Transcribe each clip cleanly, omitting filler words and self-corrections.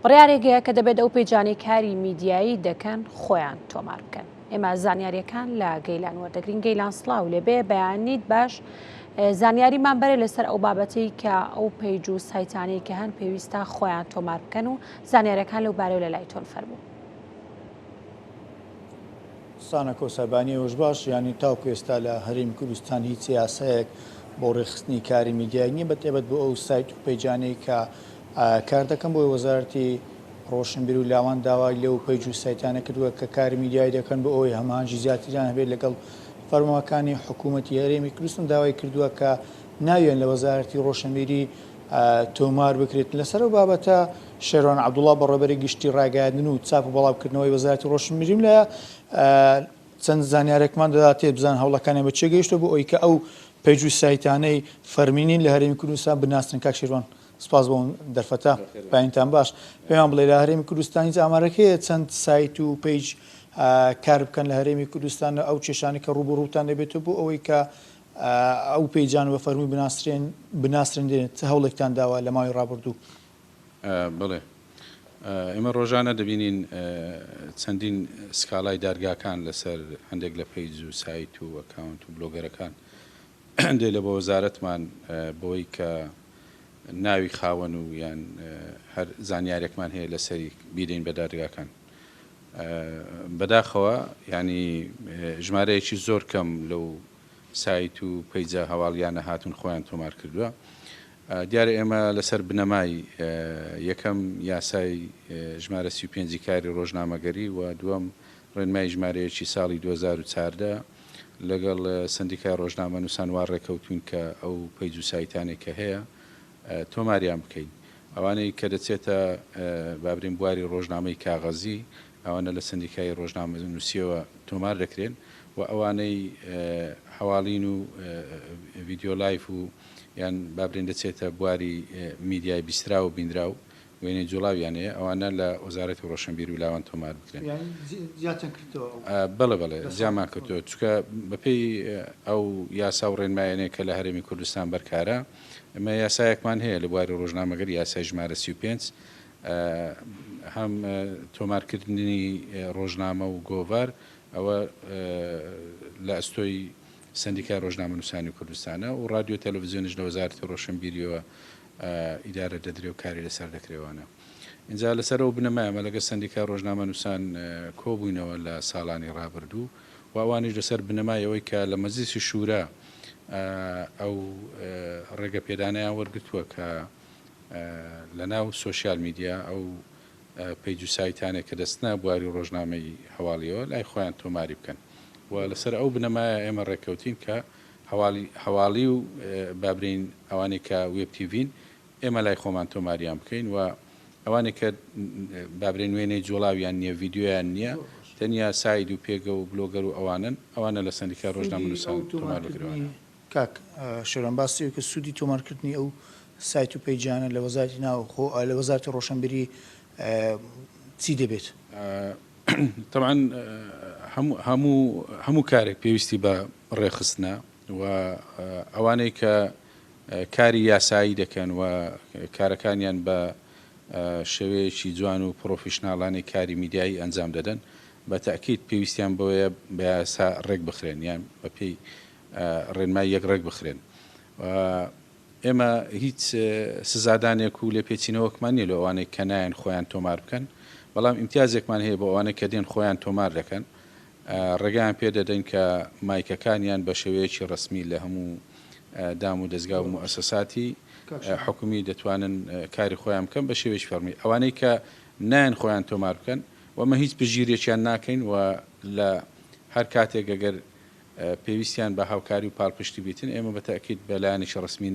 بڕیارێکەیە کە دەبێت ئەو پێیجانی کاری میدیایی دەکەن خۆیان تۆمار بکەن. ئێمە زانیاریەکان لە گەیلان وەردەگرین. گەیلان سڵاو لێبێ بەیانیت باش زانیاریمان بەرێ لەسەر ئەو بابەتەی کە ئەو پەیج و سایتانەی کە هەن پێویستە خۆیان تۆمار بکەن و زانیاریەکان لەو بارەی لە لای تۆن فەرموو. سانە کۆسەبانی وەش باش ینی تاوکو ئێستا لە هەرێمی کوردستان هیچ یاسایەک بۆ ڕێخستنی کاری میدیای نیە بەتێبەت بۆ ئەو سایت و پەیجانەی کە کار دەکەم بۆی وەزارەتی ڕۆشنبیر و لاوان داوای لێو پەیج و سایتانە کردووە کە کاری میدیای دەکەن بۆ ئەوی هەمانجی زیاتریان هەبێت لەگەڵ فەرمانەکانی حکوومەتی هەرێمی کوردستان داوای کردووە کە ناوێن لە وەزارەتی ڕۆشنبیری تۆمار بکرێت لەسەر و بابەتە شێروان عەبدوڵڵا بەڕێبەری گشتی ڕاگەیاندن و چاپ و بەڵاوکردنەوەی وەزارەتی ڕۆشنبیریم لە چەند زانیارێکمان دەدات بزان هەوڵەکانی بە چێگەیشتە بۆ ئەوی کە ئەو پەیج و سایتانەی فەرمینین لە هەرێمی کوردستان بناسن. کاک شێروان سپاس بۆ دەرفەتە پایینتان باش. پێیان بڵێ لە هەرێمی کوردستان هیچ ئامارەکەیە چەند سایت و پەیج کار بکەن لە هەرێمی کوردستان ئەو کێشانی کە ڕوبەڕووتان دەبێتەوە بۆ ئەوەی کە ئەو پەیجان بە فەرمووی بناسرێن دێنێت هەوڵێکتان داوە لە ماوەی ڕابردوو؟ بڵێ ئێمە ڕۆژانە دەبینین چەندین سکاڵای دارگاکان لەسەر هەندێک لە پەیج و سایت و ئەکاونت و بلۆگەرەکان دێ لە بۆ وەزارەتمان بۆی کە ناوی خاوەن و یان هەر زانیارێکمان هەیە لەسەری بیرین بە دادگاکان. بەداخەوە ینی ژمارەیەکی زۆر کەم لەو سایت و پەیجە هەواڵیانە هاتون خۆیان تۆمار کردووە. دیارە ئێمە لەسەر بنەمای یەکەم یاسای ژمارە 35 کاری ڕۆژنامەگەری و دووەم ڕێنمای ژمارەیەکی ساڵی 2014 لەگەڵ سندیکای ڕۆژنامە نووسانوار ڕێکەوتوین کە ئەو پەیج و سایتانێک کە هەیە تۆماریان بکەین. ئەوانەی کە دەچێتە بابرین بواری ڕۆژنامەی کاغەزی ئەوانە لە سندیکای ڕۆژنامە نووسیەوە تۆمار دەکرێن و ئەوانەی هەواڵین و ڤیدیۆ لایف و یان بابرین دەچێتە بواری میدیای بیسترا و بینرا و وێنەی جوڵاویانەیە ئەوانە لە وەزارەتی ڕۆشنبیر و لاوان تۆمار بکرێن. بەڵێ بەڵێ زیامان کردەوە چونکە بەپێی ئەو یاسا و ڕێنمایانەیە کە لە هەرێمی کوردستان بەرکارە ئەمە یاسایەکمان هەیە لە بواری ڕۆژنامەگەر یاسای ژمارە 35 هەم تۆمارکردنی ڕۆژنامە و گۆڤار ئەوە لە ئەستۆی سندیکای ڕۆژنامە نووسانی کوردستانە و رادیۆ تەلەڤیزیۆنیش لە وەزارەتی ڕۆشنبیریەوە ئیدارە دەدرێ و کاری لەسەر دەکرێوانە. اینجا لەسەر ئەو بنەمایەمە لەگە سندیکای ڕۆژنامە نووسان کۆبووینەوە لە ساڵانی ڕابردوو و ئەوانیش لەسەر بنەمایەوەی کە لە مەجلیسی شورا ئەو ڕێگە پێدانیان وەرگتووە کە لە ناو سۆشیال میدیا ئەو پەیج و سایتانێک کە دەستنا بواری ڕۆژنامەی هەواڵیەوە لای خۆیان تۆماری بکەن و لەسەر ئەو بنەمایە ئێمە ڕێکەوتین کە هەواڵی و بابرین ئەوانێک کە وێب تیڤین ئێمە لای خۆمان تۆماریان بکەین و ئەوانێک کە بابرین وێنەی جوڵاویان نییە ڤیددیۆیان نییە تەنیا ساید و پێگە و بلۆگەر و ئەوانە لە سندیکای ڕۆژنامە نووسان تۆمار بکرێنەوە. کاک شێروان باسی کە سوودی تۆمارکردنی ئەو سایت و پەیجانە لە وەزارەتی ناوخۆ لە وەزارەتی ڕۆشنبیری چی دەبێت؟ طبعا هەموو کارێک پێویستی بە ڕێخستنە و ئەوانەی کە کاری یاسایی دەکەن و کارەکانیان بە شێوەیەکی جوان و پرۆفیشناڵانی کاری میدیایی ئەنجام دەدەن بە تاکید پێویستیان بەوەیە بە یاسا ڕێک بخرێن یان بەپێی ڕێنمای یەک ڕێک بخرێن. ئێمە هیچ سزادانێک و لێ پێچینەوەکمان نیە لە ئەوانەی کە نایەن خۆیان تۆمار بکەن، بەڵام ئیمتیازێکمان هەیە بۆ ئەوانەی کە دێن خۆیان تۆمار دەکەن ڕێگەیان پێ دەدەن کە مایکەکانیان بە شێوەیەکی ڕسمی لە هەموو دام و دەستگا و موسەساتی حکومی دەتوانن کاری خۆیان بکەن بە شێوەیەکی فەرمی. ئەوانەی کە نایەن خۆیان تۆمار بکەن وەمە هیچ بژیرێکیان ناکەین و لە هەر کاتێک ئەگەر پێویستیان بە هاوکاری و پاڵپشتی بیتن ئێمە بە تاکید بەلایەنێکی ڕسمی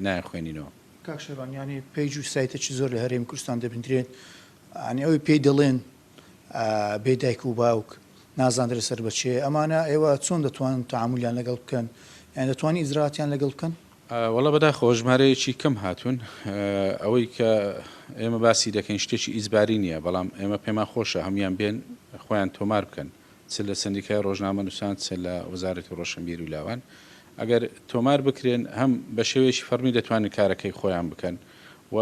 نایەن خوێنینەوە. کاک شێروان ینی پەیج و سایتێکی زۆر لە هەرێمی کوردستان دەبنرێت ئەنی ئەوی پێی دەڵێن بێدایک و باوک نازاندرە سەر بەچێ ئەمانە ئێوە چۆن دەتوانن تەعامولیان لەگەڵ بکەن یان دەتوانین ئیجراتیان لەگەڵ بکەن؟ وەڵا بەداخەوە ژمارەیەکی کەم هاتوون ئەوەی کە ئێمە باسی دەکەین شتێکی ئیجباری نییە، بەڵام ئێمە پێمان خۆشە هەمویان بێن خۆیان تۆمار بکەن چ لە سندیکای ڕۆژنامە نووسان چ لە وەزارەتی ڕۆشنبیر و لاوان. ئەگەر تۆمار بکرێن هەم بە شێوەیەکی فەرمی دەتوانن کارەکەی خۆیان بکەن و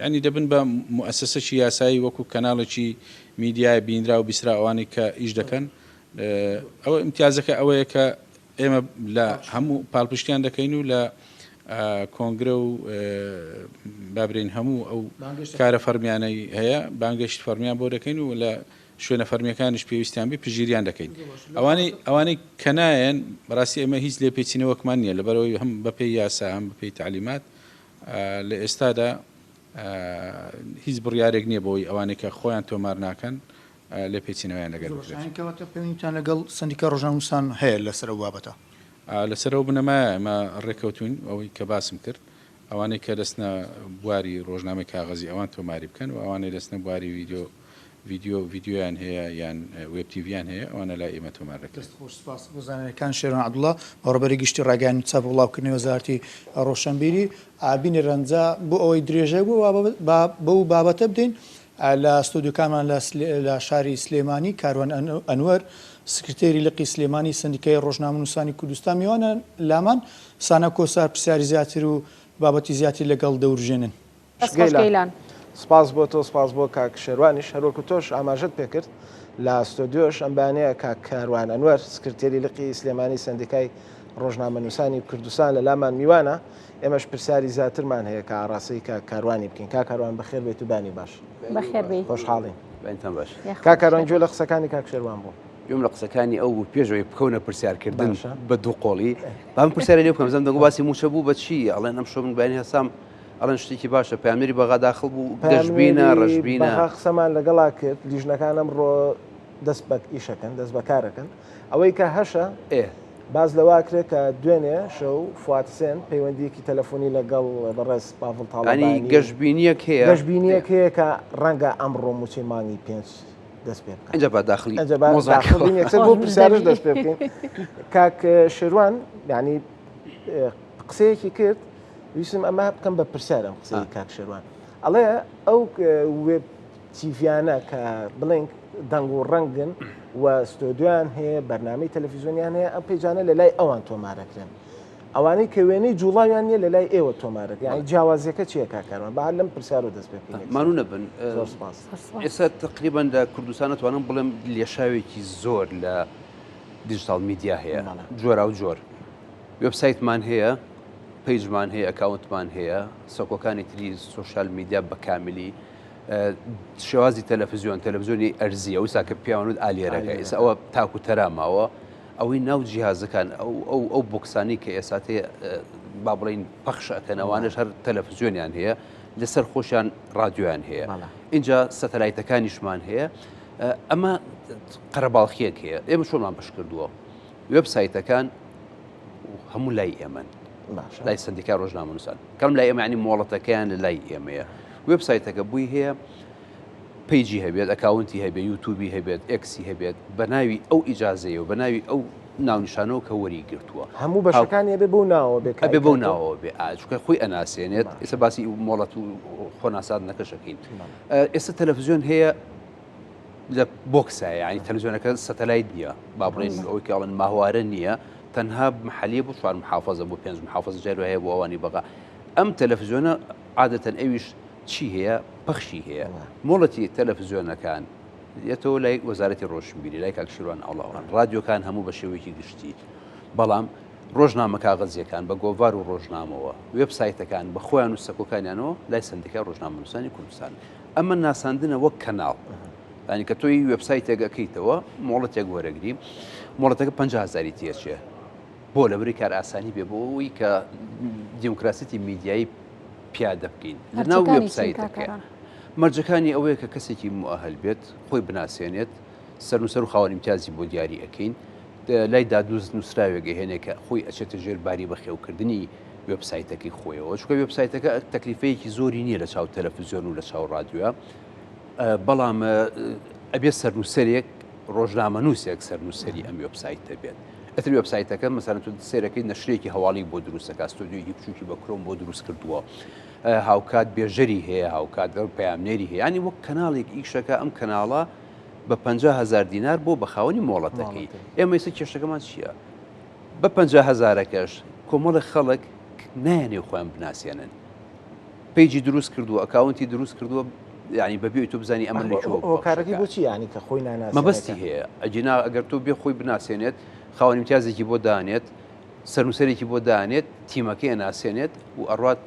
ینی دەبن بە مؤسسەی یاسایی وەکو کەناڵێکی میدیای بینرا و بیسرا ئەوانەی کە ئیش دەکەن ئەوە امتیازەکە ئەوەیە کە ئێمە لە هەموو پاڵپشتیان دەکەین و لە کۆنگرە و بابرین هەموو ئەو کارە فەرمیانەی هەیە بانگەشت فەرمیان بۆ دەکەین و لە شوێنە فەرمیەکانیش پێویستیان بێ پژیریان دەکەین ئەوانەی کەنایەن بەڕاستی ئێمە هیچ لێ پێچینەوەکمان نییە لەبەرەوەی هەم بەپێی یاسا هەم بەپێی تعلیمات لە ئێستادا هیچ بڕیارێک نییە بۆی ئەوانەی کە خۆیان تۆمار ناکەن لێ پێچینەوەیان لەگەڵ پێویستیان لەگەڵ سندیکە ڕۆژنامەنووسان هەیە لەسەر ئەو بابەتە لەسەرەوە بنەمایە ئەمە ڕێکەوتوین ئەوەی کە باسم کرد ئەوانەی کە دەستنە بواری ڕۆژنامەی کاغەزی ئەوان تۆماری بکەن و ئەوانەی دەستنە بواری ڤیددیۆیان هەیە یان وێب تیڤیان هەیە ئەوانە لای ئێمە تۆمار دەکەن. سپاس بۆزانەکان شێران عەبدوڵڵا بەڕێوەبەری گشتی ڕاگەیاندنی چاپ و بڵاوکردنی وەزارەتی ڕۆشنبیری ئابینی ڕەنجە بۆ ئەوەی درێژە بوو بەو بابەتە بدەین لە ستودیۆکانمان لە شاری سلێمانی کاروان ئەنوەر سکرتێری لقی سلێمانی سندیکای ڕۆژنامەنووسانی کوردستان میوانە لامان سانە کۆسار پرسیاری زیاتر و بابەتی زیاتر لەگەڵ دەورژێنن. سپاس بۆ تۆ سپاس بۆ کاک شێروانیش هەروەکو تۆش ئاماژەت پێکرد لە ستۆدیۆش ئەم بەیانەیە کاک کاروان ئەنوەر سکرتێری لقی سلێمانی سندیکای ڕۆژنامەنووسانی کوردستان لە لامان میوانە ئێمەش پرسیاری زیاترمان هەیە کە ئاڕاستەی کاک کاروانی بکەین کاک کاروان بەخێر بێت و بانی باش خۆشحاڵین کاک کاروان گوێ لە قسەکانی کاک شێروان بوو گوێم لە قسەکانی ئەو پێشەوەی بکەونە پرسیارکردن بە دوو قۆڵی بام پرسیارە لێ بکەم زەم دەنگۆ باسی موچە بوو بە چی ئەڵێن ئەم شۆ من بەیانی هەسام ئەڵەن شتێکی باشە پامێری بەغا داخل بوو گەشتبینە ڕەشبینە قسەمان لەگەڵا کرد لیژنەکانم ڕۆ دەست بە ئیشەکەن دەست بەکارەکەن ئەوەی کە هەشە باز لەواکرێت کە دوێنێ شەو فواتسێن پەیوەندیەکی تەلەفۆنی لەگەڵ بەڕێز پاڤڵ تاڵبانی گەشتبینیەک هەیە گەشتبینیەک هەیە کە ڕەنگە ئەمڕۆ موچەی مانگی 5 دەست پێ بکەن ئەنجا بە داخلی بۆ پرسیارش دەست پێ بکەین کاک شێروان یعنی قسەیەکی کرد ویسم ئەمە بکەم بە پرسیارم قسەی کاک شێروان ئەڵێ ئەو وێب تیڤیانە کە بڵێن دەنگ و ڕەنگن و ستۆدیۆیان هەیە بەرنامەی تەلەڤیزیۆنیان هەیە ئەم پێیجانە لە لای ئەوان تۆمارەکرێن ئەوانەی کە وێنەی جوڵاویان نیە لە لای ئێوە تۆمارەکە یعنی جیاوازیەکە چییە کاکارمان بە لەم پرسیار و دەست پێ بکەین مانوو نەبن ئێستا تقریبان لە کوردستان ناتوانم بڵێم لێشاوێکی زۆر لە دیجیتال میدیا هەیە جۆرا و جۆر وێبسایتمان هەیە پیجمان هەیە ئەکاونتمان هەیە سەکۆکانی تری سوۆشال میدیا بە کاملی شێوازی تەلەڤیزیۆنی ئەرزیە و ساکە پیاوانوت ئالێرەکە ئێستا ئەوە تاکو تەراماوە ئەوەی ناو جیهازەکان ئەو بۆکسانی کە ئێساتێ با بڵین پەخشەکەن ئەوانش هەر تەلەڤیزیۆنیان هەیە لەسەر خۆشیان ڕادیۆیان هەیە اینجا سەتەلایتەکانیشمان هەیە ئەمە قەرەباڵخیەک هەیە ئێمە چۆنمان پەش کردووە وێبسایتەکان هەموو لای ئێمەن لای سندیکای ڕۆژنامەنووسان کەم لای ئێمە ینی مۆڵەتەکەیان لە لای ئێمەیە وێبسایتەکە بووی هەیە پیجی هەبێت ئەکاونتی هەبێت یوتوبی هەبێت ئەکسی هەبێت بە ناوی ئەو ئیجازەیە و بە ناوی ئەو ناونیشانەوە کە وەری گرتووە هەموو بەشەکانی بێ بۆ ناوە بێ بۆ ناوەوە بێ چکە خۆی ئەناسێنێت ئێستا باسی مۆڵەت و خۆناساد نەکەشەکەین ئێستا تەلەڤیزیۆن هەیە لە بۆکسایە ینی تەلەڤیزیۆنەکە سەتەلایت نییە با بڵێن ئەوەی کەڵن ماهوارە نییە تەنها محلیە بۆ 4 محافەزە بۆ 5 محافەزە جار هەیە بۆ ئەوانی بەغا ئەم تەلەڤیزیۆنە عادەتەن ئەویش چی هەیە پەخشی هەیە مۆڵەتی تەلەڤیزیۆنەکان یەتەوە لای وەزارەتی ڕۆشنبیری لای کاک شێروان ئەڵاوان ڕادیۆکان هەموو بە شێوەیەکی گشتی بەڵام ڕۆژنامە کاغەزیەکان بە گۆڤار و ڕۆژنامەوە وێبسایتەکان بە خۆیان و سەکۆکانیانەوە لای سندیکای ڕۆژنامەنووسانی کوردستان ئەمە ناساندنە وەک کەناڵ ینی کە تۆی وێبسایتێک ئەەکەیتەوە مۆڵەتێک وەرەگری مۆڵەتەکە 500,000 تێچێ بۆ لەبەری کار ئاسانی بێ بۆ ئەوی کە دیموکراسیتی میدیایی پیادە بکەین لە ناو وێبسایتەکە مەرجەکانی ئەوەیە کە کەسێکی مؤهل بێت خۆی بناسیێنێت سەر و خاوەن ئیمتیازی بۆ دیاری ئەەکەین لای دادوست نووسراوێک هێنێ کە خۆی ئەچێتە ژێر باری بەخێوکردنی وێبسایتەکەی خۆیەوە چکە وێبسایتەکە تەکلیفەیەکی زۆری نییە لە چاو تەلەڤیزیۆن و لە چاو ڕادیۆ بەڵام ئەبێت سەرنووسەرێک ڕۆژنامەنووسێک سەرنووسەری ئەم وێبسایتە بێت ئەتر وێبسایتەکە مەسەرەن تو سێرەکەی نەشرێکی هەواڵی بۆ دروستەکە ستۆدیۆیەکی بچووکی بە کرۆم بۆ دروست کردووە هاوکات بێژەری هەیە هاوکات پەیامنێری هەیە ینی وەک کەناڵێک ئیشەکە ئەم کەناڵە بە 50,000 دینار بۆ بەخاوەنی مۆڵەتەکەی ئێمە ئێستا کێشەکەمان چییە بە 50,000کەش کۆمەڵە خەڵک نایەنێ خۆیان بناسیێنن پیجی دروست کردووە ئەکاونتی دروست کردووە یعنی بەبێ تۆ بزانی ئەمە کارەکەی بۆچی یعنی کە خۆی ناناسی مەبەستی هەیە ئەجینا ئەگەر تۆ بێ خۆی بناسێنێت خاوەن امتیازێکی بۆ دانێت سەرنووسەرێکی بۆ دانێت تیمەکەی ئەناسێنێت و ئەڕات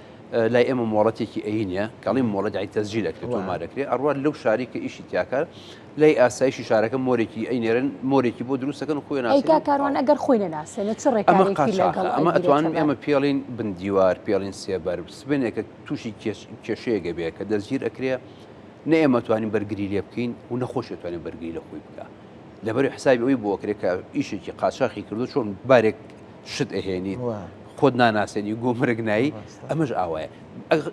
لای ئێمە مۆڵەتێکی ئەینە کاڵی مۆڵەتی تەزجیلەکرێت تۆمارەکرێت ئەڕوات لەو شاری کە ئیشی تیاکار لای ئاسایشی شارەکە مۆرێکی ئەینێرن مۆرێکی بۆ دروستەکەن و خۆی ئەیکا کاروان ئەگەر خۆی نەناسێنێت چ ڕێکارێکی لەگەڵ ئەمە ئەتوانم ئێمە پێڵین بندیوار پێڵین سێبەر سبێنێکە تووشی کێشەیەگە بێ کە دەستگیر ئەکرێ نە ئێمە توانین بەرگری لێ بکەین و نەخۆشی توانین بەرگری لە خۆی بکە لەبەر حسابی ئەوی بۆ کرێت کە ئیشێکی قاچاقی کردو چۆن بارێک شت ئەهێنیت خۆت ناناسێنی گۆمرگنایی ئەمەش ئاوایە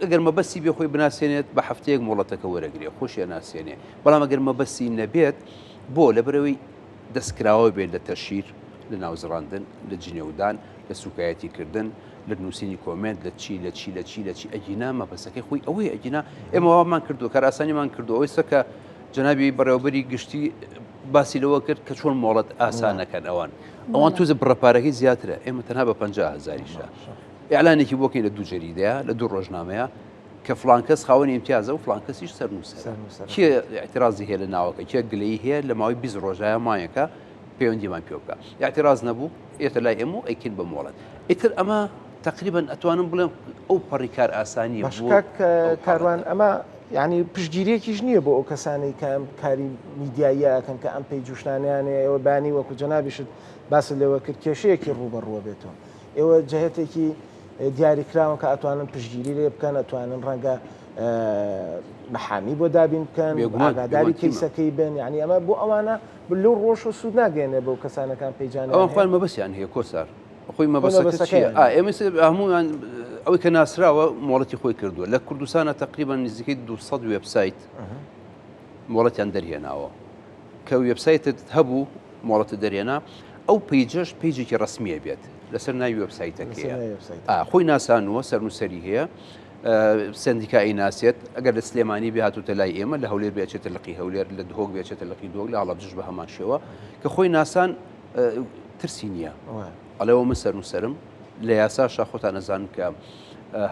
ئەگەر مەبەستی بێ خۆی بناسێنێت بە هەفتەیەک مۆڵەتەکە وەرەگرێ خۆشی ناسێنێ بەڵام ئەگەر مەبەستی نەبێت بۆ لەبەرەوەی دەستکراوە بێت لە تەشیر لە ناوزڕاندن لە جنێودان لە سوکایەتی کردن لە نووسینی کۆمنت لە چی ئەجینا مەبەسەکەی خۆی ئەوەی ئەجینا ئێمە وامان کردو کاراسانیمان کردو ئەوەی سەکە جنابی بەڕێوەبەری گشتی باسی لەوە کرد کە چۆن مۆڵەت ئاسانەکەن ئەوان توزە بڕەپارەکەی زیاترە ئێمە تەنها بە 50,000 ئیعلانێکی بۆکەین لە 2 جەریدەیە لە 2 ڕۆژنامەیە کە فلان کەس خاوەنی امتیازە و فلان کەسیش سەرنووسەر کێ اعترازی هەیە لە ناوەکە کێ گلەی هەیە لە ماوەی 20 ڕۆژایە مایەکە پەیوەندیمان پێ بکە اعتراز نەبوو ئێتە لای ئێمە ئەیکن بە مۆڵەت ئیتر ئەمە تقریبا ئەتوانم بڵێم ئەو پەڕی کار ئاسانی کاروان ئەمە یعنی پشتگیریەکیش نییە بۆ ئەو کەسانی کە ئەم کاری میدیاییەکەن کە ئەم پێی جوشتانیانێ ئێوە بانی وەکو جەنابیشت باس لەوە کرد کێشەیەکی ڕوبەڕوە بێتەوە ئێوە جەهەتێکی دیاریکراون کە ئەتوانن پشتگیری لێ بکەن ئەتوانن ڕەنگە محامی بۆ دابین بکەن ئاگاداری کەیسەکەی بن یعنی ئەمە بۆ ئەوانە لەو ڕۆژ و سوود ناگەێنێ بەو کەسانەکان پێیجان ئەوان خوان مەبەسییان هەیە کۆسار خۆی مەبەسەکە ئێمە هەمووان ئەوەی کە ناسراوە مۆڵەتی خۆی کردووە لە کوردستانە تقریبا نزیکەی 200 وێبسایت مۆڵەتیان دەرهێناوە کە وێبسایتت هەبوو مۆڵەتە دەرێنا ئەو پیجەش پیجێکی ڕسمیە بێت لەسەر ناوی وێبسایتەکەیە خۆی ناسانوە سەرنووسەری هەیە سندیکایی ناسێت ئەگەر لە سلێمانی بێ هاتوتە لای ئێمە لە هەولێر بێچێتە لەقی هەولێر لە دهۆک بێچێتە لەقی دۆک لە هەڵەبجش بە هەمان شێوە کە خۆی ناسان ترسی نییە ئەڵێەوە من سەرنووسەرم لە یاساشا خۆتان نەزانن کە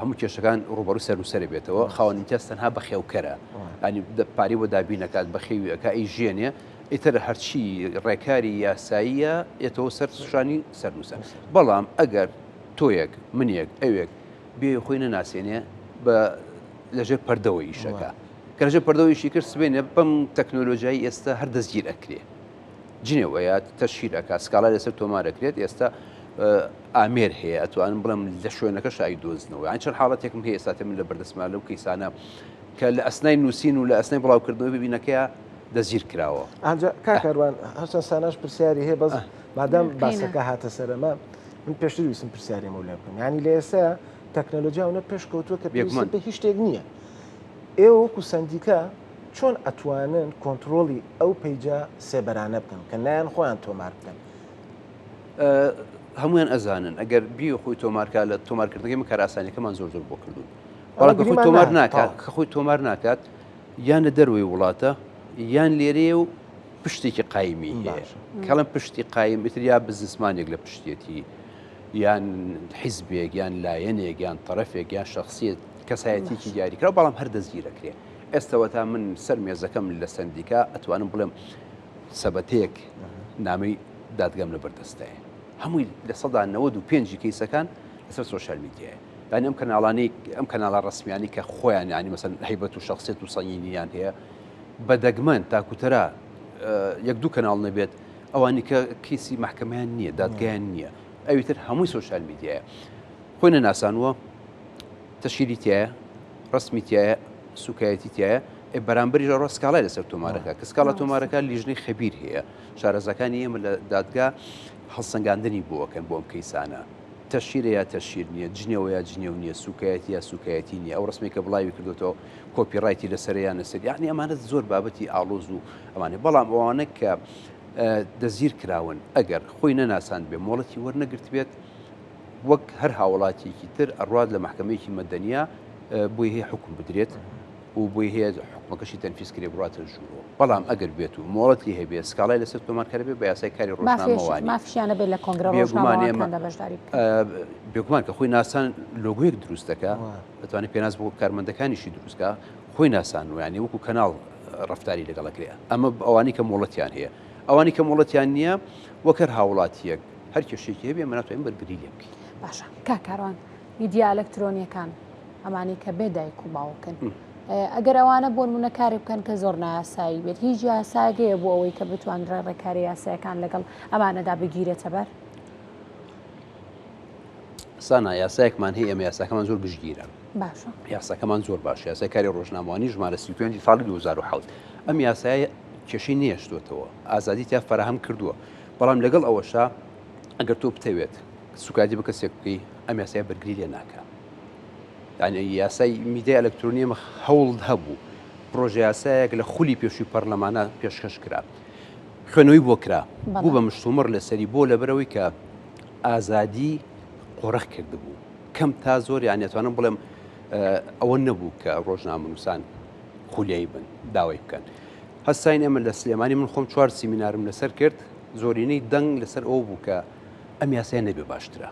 هەموو کێشەکان ڕوبەڕوو سەرنووسەرە بێتەوە خاوەن امتیاز تەنها بە خێوکەرە ینی پاری بۆ دابینەکات بە خێوی ئەکا ئەی ژێنێ ئیتر هەرچی ڕێکاری یاساییە ئێتەوە سەر سوشانی سەرنووسەر بەڵام ئەگەر تۆیەک منیەک ئەوێک بێ خۆی نەناسێنێ بە لەژێر پەردەوەی ئیشەکە کە لەژێر پەردەوەیشی کرد سبێنێ بەم تەکنۆلۆژیایی ئێستا هەر دەستگیر ئەکرێ جنێوەیە تەشیر ئەکا سکاڵا لەسەر تۆمارەکرێت ئێستا ئامێر هەیە ئەتوانم بڵم لە شوێنەکە شای دۆزنەوە ئەن چەند حاڵەتێکم هەیە ئێستا من لە بەردەسمان لەو کەیسانە کە لە ئەسنای نووسین و لە ئەسنای بڵاوکردنەوەی ببینەکەیە دەزیر کراوە ئەنجا کاکەروان هەرچەند ساناش پرسیاری هەیە بەس مادام باسەکە هاتە سەرەما من پێشتر ویستم پرسیارێمە لێ بکەم ینی لە ئێستا تەکنۆلۆژیاونە پێشکەوتووە کە پێویستە بە هیچ شتێک نییە ئێوە وەکو سندیکا چۆن ئەتوانن کۆنتترۆلی ئەو پەیجە سێبەرانە بکەن کە نایان خۆیان تۆمار بکەن هەمویان ئەزانن ئەگەر بی خۆی تۆمارکە لە تۆمارکردنەکەی من کاراسانیەکەمان زۆر بۆ کردوون بەڵام خۆی تۆمار ناکات کە خۆی تۆمار ناکات یان لە دەروی وڵاتە یان لێرێ و پشتێکی قایمی هەیە کەڵم پشتی قایم ئیتر یا بزنسمانێک لە پشتێتی یان حیزبێک یان لایەنێک یان تەرەفێک یان شخصیت کەسایەتێکی دیاریکرا بەڵام هەر دەستگیرەکرێ ئێستاوە تا من سەر مێزەکەم لە سندیکا ئەتوانم بڵێم سەبەتەیەک نامی دادگەم لە بەردەستایە هەمووی لە 95 کەیسەکان لەسەر سۆشیال میدیایە دانی ئەم کەناڵانەی ئەم کەناڵە ڕسمیانی کە خۆیان ینی مەسەن هەیبەت و شخصیت و سەنگینیان هەیە بەدەگمەن تاکوتەرا یەک دوو کەناڵ نەبێت ئەوانی کە کیسی محکەمەیان نییە دادگایان نییە ئەویتر هەمووی سۆشیال میدیایە خۆی نەناسانوە تەشیری تایە ڕسمی تایە سوکایەتی تایە بەرامبەری ڕۆ سکاڵای لەسەر تۆمارەکە کە سکاڵە تۆمارەکە لیژنەی خەبیر هەیە شارەزەکانی ئێمە لە دادگا هەڵسەنگاندنی بۆکەن بۆ ئەم کەیسانە تەشیرە یا تەشیر نییە جنێوە یا جنێو نییە سوکایەتی یا سوکایەتی نییە ئەو ڕسمی کە بڵاوی کردوەوە کۆپیڕایتی لەسەریان لەسەر یعنی ئەمانە زۆر بابەتی ئاڵۆز و ئەمانێ بەڵام ئەوانە کە دەزیر کراون ئەگەر خۆی نەناسان بێ مۆڵەتی وەرنەگرت بێت وەک هەر هاوڵاتیەکی تر ئەڕوات لە محکمەیەکی مەدەنیا بۆی هەیە حکم بدرێت و بۆی هەیە حکومەکەشی تەنفیزکرێ بڕاتە ژوورەوە بەڵام ئەگەر بێت و مۆڵەتی هەبێ سکاڵای لەسەر تۆمارکەر بێ بە یاسای کاری ڕۆژنامەوانی مافشیانە بێت لە کۆنگرە ڕۆژنامەوانیەکاندا بەشداری بێگومان کە خۆی ناسان لۆگویەک دروست دەکا دەتوانێت پێناز بۆ کارمەندەکانیشی دروستکە خۆی ناسان و ینی وەکو کەناڵ ڕفتاری لەگەڵەکرێ ئەمە ئەوانی کە مۆڵەتیان هەیە ئەوانی کە مۆڵەتیان نییە وەکەر هاوڵاتیەک هەر کێشێکی هەبێ مناتوانین بەرگری لێ بکەین. باشە کاکاروان میدیا ئەلەکترۆنیەکان ئەمانی کە بێدایک و باوکن ئەگەر ئەوانە بۆ نمونە کاری بکەن کە زۆر نایاسایی بێت هیچ یاساگەیە بۆ ئەوەی کە بتوانرە ڕێکاری یاسایەکان لەگەڵ ئەمانەدا بگیرێتە بەر سانا یاسایەکمان هەیە ئەمە یاساکەمان زۆر گشتگیرە باشە یاساکەمان زۆر باش یاسای کاری ڕۆژنامەوانی ژمارە 35 ساڵی 2007 ئەم یاسای کێشەی نێشتوتەوە ئازادی تا فراهەم کردووە بەڵام لەگەڵ ئەوەشا ئەگەر تۆ بتەوێت سوکاتی بە کەسێک بکەی ئەم یاسای بەرگری لێ ناکە یعنی یاسای میدیای ئەلەکترۆنی ئەمە هەوڵ هەبوو پرۆژه یاسایەک لە خولی پێشووی پەرلەمانە پێشکەش کرا خوێنەوەی بۆ کرا بوو بە مشتومڕ لەسەری بۆ لەبەرەوەی کە ئازادی قۆڕەخ کردبوو کەم تا زۆر یانێتوانم بڵێم ئەوە نەبوو کە ڕۆژنامەنووسان خولیایی بن داوای بکەن هەستاین ئێمە لە سلێمانی من خۆم 4 سیمینارم لەسەر کرد زۆرینەی دەنگ لەسەر ئەوە بوو کە ئەم یاسای نەبێ باشترە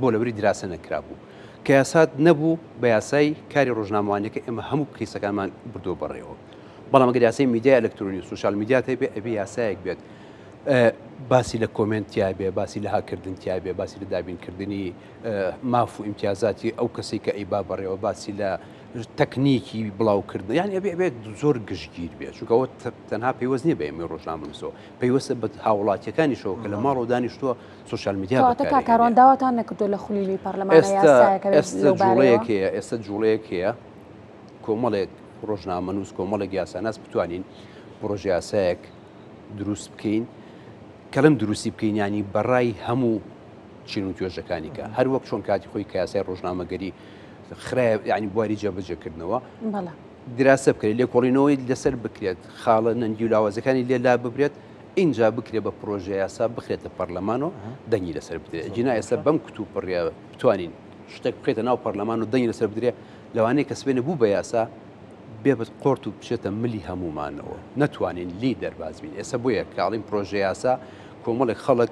بۆ لەبری دراسە نەکرا بوو کە یاسات نەبوو بە یاسای کاری ڕۆژنامەوانیەکە ئێمە هەموو کەیسەکانمان بردۆ بەڕێەوە بەڵام ئەگەر یاسای میدیای ئەلەکترۆنی و سوشال میدیا هەبێ ئەبێ یاسایەک بێت باسی لە کۆمنتیا بێ باسی لە هاکردنتیا بێ باسی لە دابینکردنی ماف و ئیمتیازاتی ئەو کەسی کە ئەیبا بەڕێەوە باسی لە تەکنیکی بڵاوکردن یان ئەبێت زۆر گشتگیر بێت چونکەەوە تەنها پێوەست نییە بە ئێمە ڕۆژنامەنووسەوە پێوەستە بە هاوڵاتیەکانیشەوە کە لە ماڵ و دانیشتووە سوشال میدیا کاکاروان داواتان نەکردو لە خولیلی پەرلەمانە ئێستا جوڵەیەک هەیە کۆمەڵێک ڕۆژنامەنووس کۆمەڵێک یاساناس بتوانین پرۆژه یاسایەک دروست بکەین کەلم دروستی بکەین ینی بەڕای هەموو چین و توێژەکانیکە هەر وەک چۆن کاتی خۆی کە یاسای ڕۆژنامەگەری خراپ ینی بواری جێبەجێکردنەوە دراسە بکرێت لێکۆڵینەوەی لەسەر بکرێت خاڵە نەنگی و لاوازەکانی لێلا ببرێت اینجا بکرێت بە پرۆژه یاسا بخرێتە پەرلەمانەوە دەنگی لەسەر بدرێت جینا ئێستا بەم کتوب پڕیا بتوانین شتێک بخێتە ناو پەرلەمان و دەنگی لەسەر بدرێت لەوانەیە کە سبێنە بوو بە یاسا بێبێت قۆرت و بچێتە ملی هەمومانەوە نەتوانین لی دەرباز بین ئێستا بۆیە کاڵین پرۆژه یاسا کۆمەڵێک خەڵک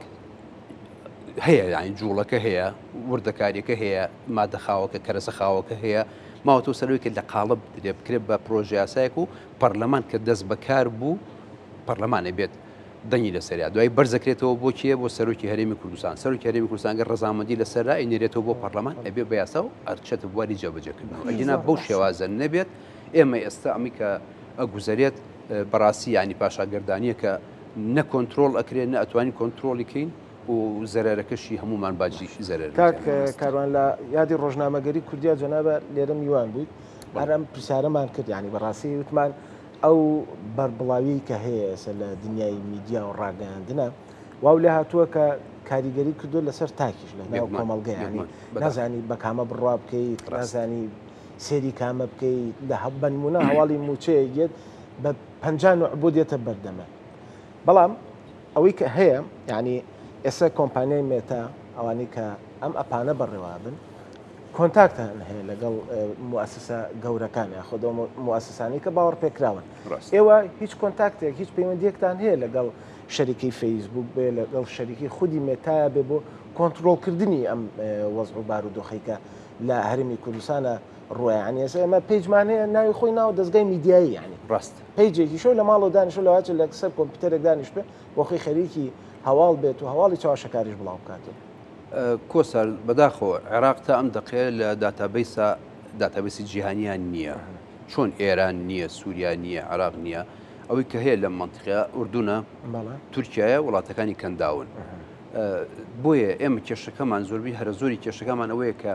هەیە یانی جوڵەکە هەیە وردەکاریەکە هەیە مادەخاوەکە کەرەسە خاوەکە هەیە ماوەتۆ سەرۆیکە لە قاڵب درێ بکرێت بە پرۆژه یاسایەک و پەرلەمان کە دەست بەکار بوو پەرلەمانە بێت دەنگی لەسەریا دوای بەرزەکرێتەوە بۆ چیە بۆ سەرۆکی هەرێمی کوردستان سەرۆکی هەرێمی کوردستانگە ڕەزامەندی لەسەرا ئینێرێتەوە بۆ پەرلەمان ئەبێ بە یاسا و ئەرچێتە بواری جێبەجێکردنەوە ئەگینا بەو شێوازە نەبێت ئێمە ئێستا ئەمی کە ئەگوزارێت بەڕاستی ینی پاشاگەردانیە کە نە کۆنتترۆل ئەکرێت نە ئەتوانین کۆنتترۆلیکەین و زەرەرەکەشی هەمومان باجیشی زەرەر کاروان لە یادی ڕۆژنامەگەری کوردیا جەنابە لێرە میوان بوویت هەرم پرسیارەمان کرد ینی بەڕاستی وتمان ئەو بەربڵاوی کە هەیە لە دنیای میدیا و ڕاگەاندنە واو لێ هاتووە کە کاریگەری کردو لەسەر تاکیش لە ناو کۆمەڵگەیانی نازانی بە کامە بڕوا بکەیت نازانی سێری کامە بکەیت لە هەبەنمونە هەواڵی موچەیەگێت بە 50 عبود دێتە بەردەمە بەڵام ئەوەی کە هەیە ینی ئێستا کۆمپانیای مێتا ئەوانی کە ئەم ئەپانە بەڕێوابن کۆنتاکتان هەیە لەگەڵ موسسە گەورەکان یاخۆ موسسانی کە باوەڕ پێکراون ئێوە هیچ کۆنتاکتێک هیچ پەیوەندیەکتان هەیە لەگەڵ شەریکی فەیسبوک بێ لەگەڵ شەریکی خودی مێتایە بێ بۆ کۆنتترۆلکردنی ئەم وەزع و بارودۆخەیکە لە هەرمی کوردستانە ڕۆیانی ئێستا ئێمە پێیجمان هەیە ناوی خۆی ناو دەستگای میدیایی ینی ڕاست پێیجێکی شۆ لە ماڵ و دانیشە لەواچ لە سەر کۆمپیوتەرێک دانیش بێ بۆ خۆی خەریکی هەواڵ بێت و هەواڵی چاوەشەکاریش بڵاو بکاتێت کۆسەر بەداخۆ عێراق تا ئەم دقێ لە داتابیسی جیهانیان نییە چۆن ئێران نییە سووریا نییە عراق نییە ئەوەی کە هەیە لە منطقەیە ئوردونە تورکایە وڵاتەکانی کەنداون بۆیە ئێمە کێشەکەمان زۆربی هەرە زۆری کێشەکەمان ئەوەیە کە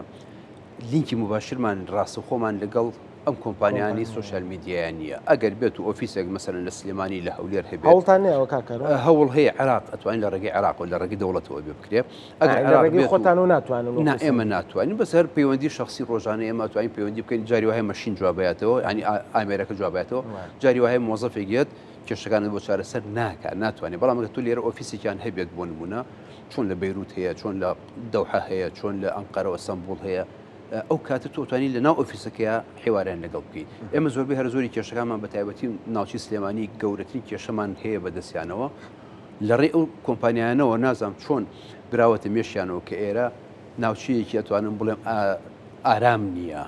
لینکی مباشرمان ڕاستەخۆمان لەگەڵ ئەم کۆمپانیانی سوشال میدیایان نییە ئەگەر بێت و ئۆفیسێک مەسەرەن لە سلێمانی لە هەولێر هەبێت هەوڵتانەوە کاکەرەوە هەوڵ هەیە عێراق ئەتوانین لە ڕێگەی عێراق و لە ڕێگەی دەوڵەتەوە بێ بکرێ ئەگەر خۆتان و ناتوانن ئێمە ناتوانین بەسەر پەیوەندی شخصی ڕۆژانە ئێمە ئەتوانین پەیوەندی بکەین جاری وهەیە مەشین جوابێتەوە ینی ئامێرەکە جوابێتەوە جاری وهەیە مۆزەفێکێت کێشەکانت بۆ چارەسەر ناکات ناتوانێت بەڵام ئەگەر تو لێرە ئۆفیسێکیان هەبێت بۆ نمونە چۆن لە بەیروت هەیە چۆن لە دەوحە هەیە چۆن لە ئەنقەرەوە سەمبوڵ هەیە ئەو کاتە تۆتوانی لە ناو ئۆفیسەکەیە حیواریان لەگەڵ بکەیت ئێمە زۆربەی هەر زۆری کێشەکانمان بە تایبەتی ناوچی سلێمانی گەورەترین کێشەمان هەیە بەدەستیانەوە لە ڕێ ئەو کۆمپانیانەوە نازانم چۆن براوەتە مێشیانەوە کە ئێرە ناوچەیەکی ئەتوانم بڵێم ئارام نییە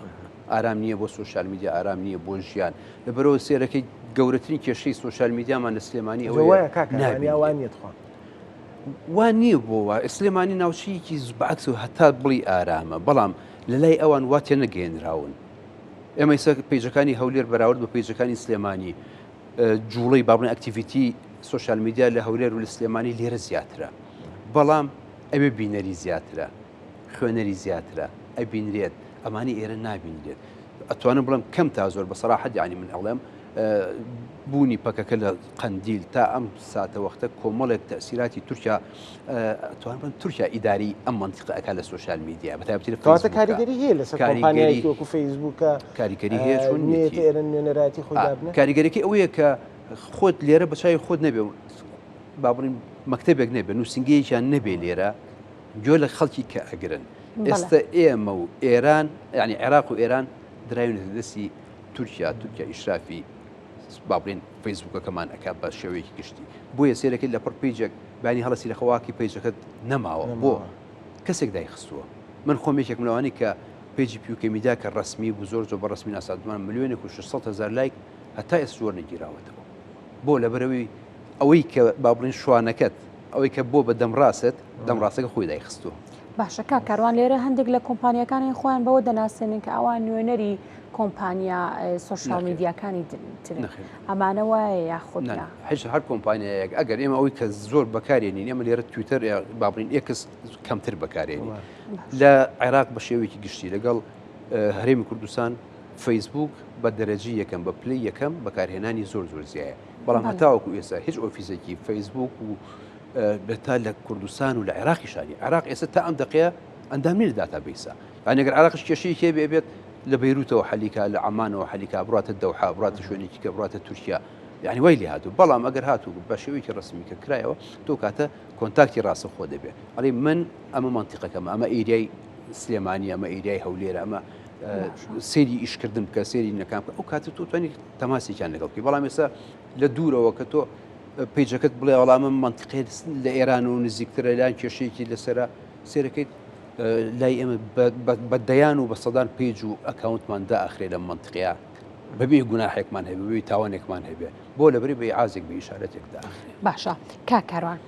ئارام نییە بۆ سوۆشال میدیا ئارام نییە بۆ ژیان لەبەرەوە سێرەکەی گەورەترین کێشەی سوۆشال میدیامان لە سلێمانی وان نییە بۆەوە ئسلێمانی ناوچەیەکی بەعکس و هەتا بڵی ئارامە بەڵام لە لای ئەوان واتێ نەگەێنراون ئێمە ئێستا پێیجەکانی هەولێر بەراورد بە پێیجەکانی سلێمانی جوڵەی بابڵێن ئەکتیڤیتی سوۆشال میدیا لە هەولێر و لە سلێمانی لێرە زیاترە بەڵام ئەوێ بینەری زیاترە خوێنەری زیاترە ئەبینرێت ئەمانی ئێرە نابینرێت ئەتوانم بڵم کەم تا زۆر بە سەراحەت یعنی من ئەڵێم بوونی پەکەکە لە قەندیل تا ئەم ساتە وەختە کۆمەڵێک تەسیراتی تورکیا توان بڵم تورکیا ئیداری ئەم منتیقەکە لە سوۆشال میدیا بەتایبەتی کاریگەری هەیە لەسەر کۆمپانیایەکی وەکو فەیسبووکە کاریگەری هەیە چۆن ئێرە نوێنەراتی خۆی دابنێ کاریگەرێکی ئەوەیە کە خۆت لێرە بەچای خۆت نەبێ با بڵین مەکتەبێک نەبێ نووسنگەیەکیان نەبێ لێرە گوێ لە خەڵکی کە ئەگرن ئێستا ئێمە و ئێران ینی عێراق و ئێران دراوێنێتە دەستی تورکیا ئیشرافی با بڵین فەیسبووکەکەمان ئەکا بە شێوەیەکی گشتی بۆیە سێرەکەی لە پڕ پیجێک بانی هەڵەسی لە خەواکی پیجەکەت نەماوە بۆ کەسێک دایخستووە من خۆمێکێک ملەوانی کە پیجی پیوکە میدیا کە ڕسمی بوو زۆر بە ڕسمی ناسادمان ملیۆنێک و 600,000 لایک هەتا ئێستا زۆر نەگیراوەتەوە بۆ لەبەرەوەی ئەوەی کە با بڵین شوانەکەت ئەوەی کە بۆ بە دەمڕاستەکە خۆی دایخستووە باشەکە کاروان لێرە هەندێک لە کۆمپانیەکانی خۆیان بەوە دەناسێنن کە ئەوان نوێنەری کۆمپانیا سوۆشال میدیاکانی ترن ئەمانە وایە یاخود هیچ هەر کۆمپانیایەک ئەگەر ئێمە ئەوەی کە زۆر بەکارێنین ئێمە لێرە تویتەر بابڕین ئێکس کەمتر بەکارێنی لە عێراق بە شێوەیەکی گشتی لەگەڵ هەرێمی کوردستان فەیسبوک بە دەرەجی یەکەم بە پلی یەکەم بەکارهێنانی زۆر زیایە بەڵام هەتاوەکو ئێستا هیچ ئۆفیسێکی فەیسبوک و بێتا لە کوردستان و لە عێراقی شاری عێراق ئێستا تا ئەم دقەیە ئەندامنی لە داتابیسە یعنی ئەگەر عێراقش کێشەیەکی بێت لە بەیروتەوە حەلیکا لە عەمانەوە حەلیکا بڕاتە دەوحا بڕاتە شوێنێکی کە بڕاتە تورکیا یعنی وای لێ هاتوو بەڵام ئەگەر هاتوو بە شێوەیەکی ڕسمی کە کرایەوە تۆ کاتە کۆنتاکتی ڕاستە خۆ دەبێت ئەڵێ من ئەمە مەنتیقەکەمە ئەمە ئێریای سلێمانی ئەمە ئێریای هەولێرە ئەمە سێری ئیشکردن بکە سێری نەکام بکە ئەو کاتە تۆ توانی تەماسێکیان لەگەڵ بکەی بەڵام ئێستا لە دوورەوە کە تۆ پیجەکەت بڵێ وەڵامە منتیقەی لە ئێران و نزیکترە لایەن کێشەیەکی لەسەرە سێرەکەیت لای ئێمە بە دەیان و بە سەدان پیج و ئەکاونتماندا ئەخرێ لە منتیقەیە بەبێ گوناحێکمان هەبێ بەبێ تاوانێکمان هەبێ بۆ لەبەری بە ئازێک بە ئیشارەتێکدا باشە کاروان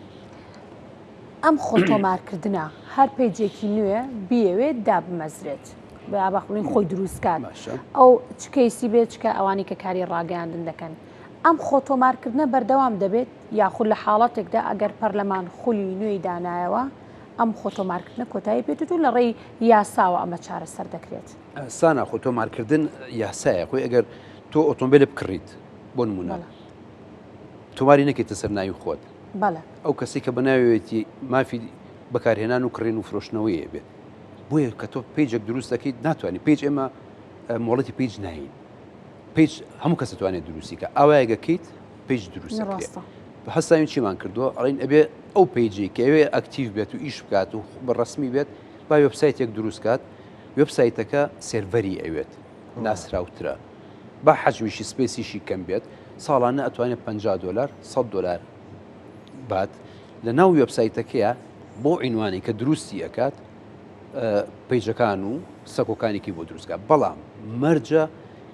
ئەم خۆتۆمارکردنە هەر پیجێکی نوێ بیەوێت دابمەزرێت باخڵین خۆی دروستکات ئەو چ کەیسی بێت چکە ئەوانی کە کاری ڕاگەاندن دەکەن ئەم خۆتۆمارکردنە بەردەوام دەبێت یاخود لە حاڵەتێکدا ئەگەر پەرلەمان خولی نوێی دانایەوە ئەم خۆتۆمارکردنە کۆتایی بێت و لە ڕێی یاساوە ئەمە چارەسەر دەکرێت سانە خۆتۆمارکردن یاسایە خۆی ئەگەر تۆ ئۆتۆمبیلە بکڕیت بۆ نمونە تۆماری نەکەیتە سەر ناوی خۆت ئەو کەسی کە بەناوێتی مافی بەکارهێنان و کڕین و فرۆشتنەوەیە بێت بۆیە کە تۆ پیجێک دروست دەکەیت ناتوانانی پیج ئێمە مۆڵەتی پیج ناین پیج هەموو کەس دەتوانێت دروستیکە ئاوایەگەکەیت پیج دروست بە هەستاوی چیمان کردووە ئەڵین ئەبێ ئەو پیجی کە ئەوێ ئەکتیو بێت و ئیش بکات و بەڕسمی بێت با وێبسایتێک دروستکات وێبسایتەکە سێرڤەری ئەوێت ناسراوترە با حەجمیشی سپێسیشی کەم بێت ساڵانە ئەتوانێت $50 $100 بات لە ناو وێبسایتەکەیە بۆ عینوانی کە دروستی ئەکات پیجەکان و سەکۆکانێکی بۆ دروستکە بەڵام مەرجە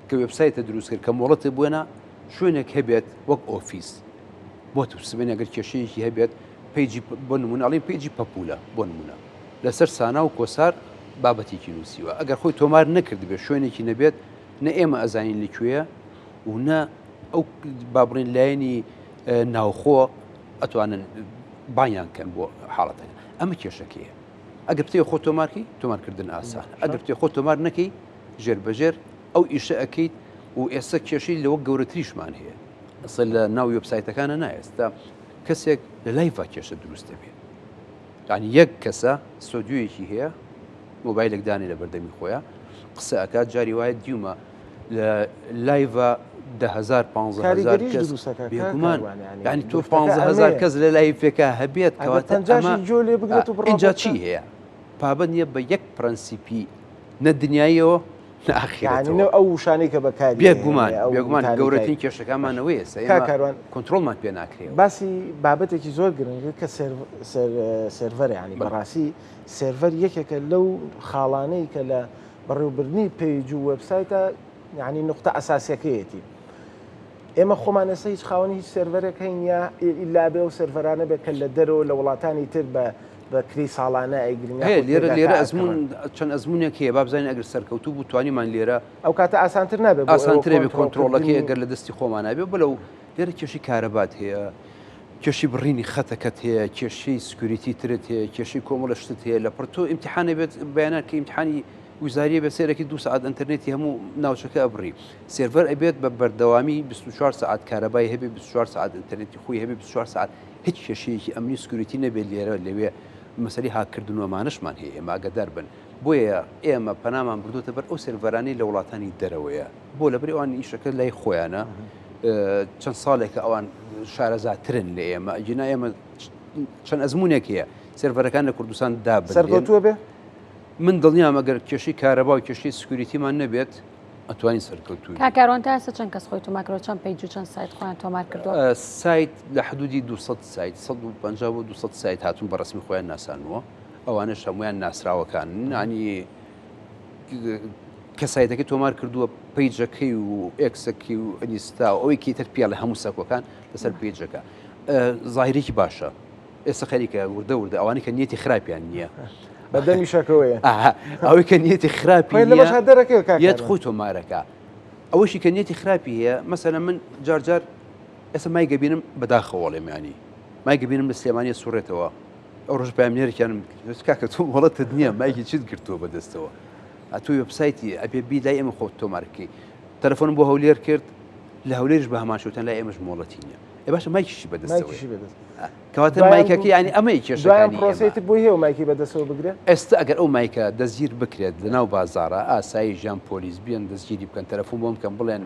کە وێبسایتە دروست کرد کە مۆڵەتی بووێنە شوێنێک هەبێت وەک ئۆفیس بۆ توسبێن ئەگەر کێشەیەکی هەبێت پیجی بۆ نمونە ئەڵێن پیجی پەپولە بۆ نمونە لەسەر سانا و کۆسار بابەتێکی نووسیوە ئەگەر خۆی تۆمار نەکرد بێت شوێنێکی نەبێت نە ئێمە ئەزانین لەکوێیە و نە ئەو بابڕین لایەنی ناوخۆ ئەتوانن بانیان کەن بۆ حاڵەتەکە ئەمە کێشەکەیە ئەگەر بتێ خۆ تۆمارکەی تۆمارکردن ئاسان ئەگەر بتێ خۆ تۆمار نەکەی ژێربەژێر ئەو ئیشە ئەەکەیت و ئێستا کێشەی لەوە گەورەتریشمان هەیە ئەسڵ لە ناو وێبسایتەکانە نایستا کەسێک لە لایڤ کێشە دروست دەبێت یعنی یەک کەسە سۆدیۆیەکی هەیە مۆبایلێک دانێ لە بەردەمی خۆیان قسە ئەکات جاری وایە دیومە لە لایڤ 10,000-15,000 کەس بێگومان یعنی تۆ 15,000 کەس لە لایڤێکە هەبێت کەواتە اینجا چی هەیە پابەت نییە بە یەک پرەنسیپی نەدنیاییەوە یعنی ناخیرەتەوە ئەو شانەی کە بەکاری بێگومان گەورەترین کێشەکانمانەوەیە کاکاروان کۆنتترۆلمان پێ ناکرێت باسی بابەتێکی زۆر گرنگە کە سێڤەر ینی بەڕاستی سێڤەر یەکێکە لەو خاڵانەی کە لە بەڕێوەبرنی پێیج و وەبسایتە ینی نقطە ئەساسیەکەیەتی ئێمە خۆمان ئێستا هیچ خاوەنی هیچ سێڤەرێک هەین یا ئیلا بێ و سێڤەرانە بێت کە لە دەرەوە لە وڵاتانی تر بە کری ساڵانە ئەیگرین لێرە ئەزمون چەند ئەزمونێک هەیە با بزانین ئەگەر سەرکەوتوو بوو توانیمان لێرە ئەو کاتە ئاسانتر نابێت ئاسانترێ بێ کۆنتترۆلەکە ئەگەر لە دەستی خۆمان نابێت بلەو لێرە کێشی کارەبات هەیە کێشی بڕینی خەتەکەت هەیە کێشەی سکوریتی ترت هەیە کێشی کۆمەڵە شتت هەیە لە پڕتۆ ئیمتحانە بێت بەیانات کە ئیمتحانی وزاریە بە سێرەکی 2 ساعت ئەنتەرنێتی هەموو ناوچەکە ئەبڕی سێڤەر ئەبێت بە بەردەوامی 24 ساعت کارەبای هەبێ 24 ساعت ئەنتەرنێتی خۆی هەبێ 24 ساعت هیچ کێشەیەکی ئەمنی سکوریتی نەبێت لێرە لەوێ مەسەری هاکردنەوەمانشمان هەیە ئێمە ئاگادار بن بۆیە ئێمە پەنامان بردوتە بەر ئەو سێڤەرانەی لە وڵاتانی دەرەوەیە بۆ لەبەر ئەوان ئیشەکە لای خۆیانە چەند ساڵێکە ئەوان شارەزاترن لە ئێمە جنا ئێمە چەند ئەزمونێک هەیە سێڤەرەکان لە کوردستان دابن سەرکەوتووە بێ من دڵنیام ئەگەر کێشەی کارەبا و کێشەی سکوریتیمان نەبێت ئەتوانین سەرکەوتووی کاکاڕۆن تا ئێستا چەند کەس خۆی تۆمارکردەوە چەند پەیج و چەند سایت خۆیان تۆمار کردووە سایت لە حدودی 200 سایت 150 بۆ 200 سایت هاتوون بە ڕسمی خۆیان ناسانەوە ئەوانش هەمویان ناسراوەکان نانی کە سایتەکەی تۆمار کردووە پەیجەکەی و ئێکسەکەی و ئەنیستا و ئەوەی کیتر پیا لە هەموو سەکۆکان لەسەر پێیجەکە زاهیرێکی باشە ئێستا خەریکە وردە ئەوانەی کە نیەتی خراپیان نییە بەدەمی شەکەوەیە ئەوەی کە نیەتی خراپی یەت خۆی تۆمارەکە ئەوەشی کە نیەتی خراپی هەیە مەسەلەن من جارجار ئێستا مایگە بینم بەداخەوەڵێمیانی مایگە بینم لە سلێمانی سوڕێتەوە ئەو ڕۆژ پامێرێکیانم کاکە تۆ وڵەتت نییە مایکی چیت گرتووە بەدەستەوە ئەتوی وبسایتی ئەبێ بی لای ئێمە خۆت تۆمارکەی تەلەفۆنم بۆ هەولێر کرد لە هەولێرش بە هەمان شوتەن لای ئێمەش مۆڵەتی نییە ێ باشە مایکیشی بەدەستەوە کەواتە مایکەکە ینی ئەمەی کێشەکانی پرۆسیت بۆی هەیە و مایکی بەدەستەوە بگرێت ئێستا ئەگەر ئەو مایکە دەستگیر بکرێت لە ناو بازارە ئاسایی ژیان پۆلیس بیان دەستگیری بکەن تەلەفۆن بۆم کەم بڵێن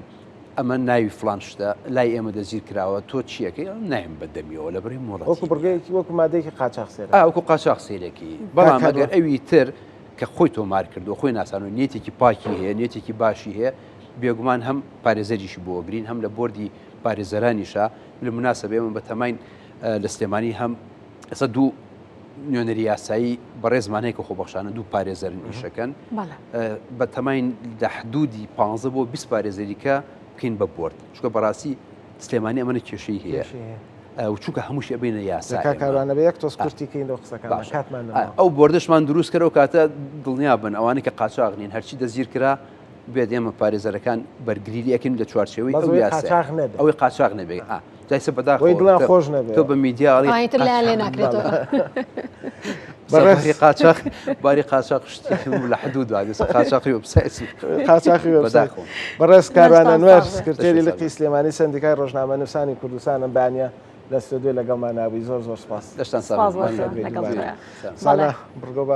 ئەمە ناوی فلان شتە لای ئێمە دەستگیر کراوە تۆ چیەکەی نایم بەدەمیەوە لە بڕی مۆڵەتی وەکو بڕگەیەکی وەکو مادەیەکی قاچاق سێرە وەکو قاچاق سێرێکی بەڵام ئەگەر ئەوی تر کە خۆی تۆمار کردو خۆی ناسان و نیەتێکی پاکی هەیە نیەتێکی باشی هەیە بێگومان هەم پارێزەریشی بۆ گرین هەم لە بۆردی پارێزەرانیشە لە مناسبە ئێمە بە تەماین لە سلێمانی هەم ئێستا دوو نوێنەری یاسایی بەڕێزمانەیە کە خۆبەخشانە دوو پارێزەرن ئیشەکەن بە تەماین لە حدودی 15 بۆ 20 پارێزەریکە بکەین بە بۆرد چونکە بەڕاستی سلێمانی ئەمەە کێشەی هەیە و چونکە هەمووش ئەبینە یاسا کاکاروانە بە یەک تۆس کورتیکەین لەو قسەکان کاتمان ئەو بۆردەشمان دروست کردەوە کاتە دڵنیا بن ئەوانەی کە قاچاق نین هەرچی دەزیر کرا بێت ئێمە پارێزەرەکان بەرگریلی ئەکەین لە چوارچێوەی ئەو یاسا ئەوەی قاچاق نەبێت جایسە بەداخۆی دڵیان خۆش نەبێت تۆ بە میدیاڵی لێ ناکرێتەوە قاچاق باری قاچاق شتی لە حدود قاچاقی وبسایت قاچاقی وبسایت بەڕێز کاروان ئەنوەر سکرتێری لقی سلێمانی سندیکای ڕۆژنامە نووسانی کوردستانم بانیە لە ستودیۆ لەگەڵمان نابووی زۆر زۆر سپاس دەشتان سانە بڕگۆ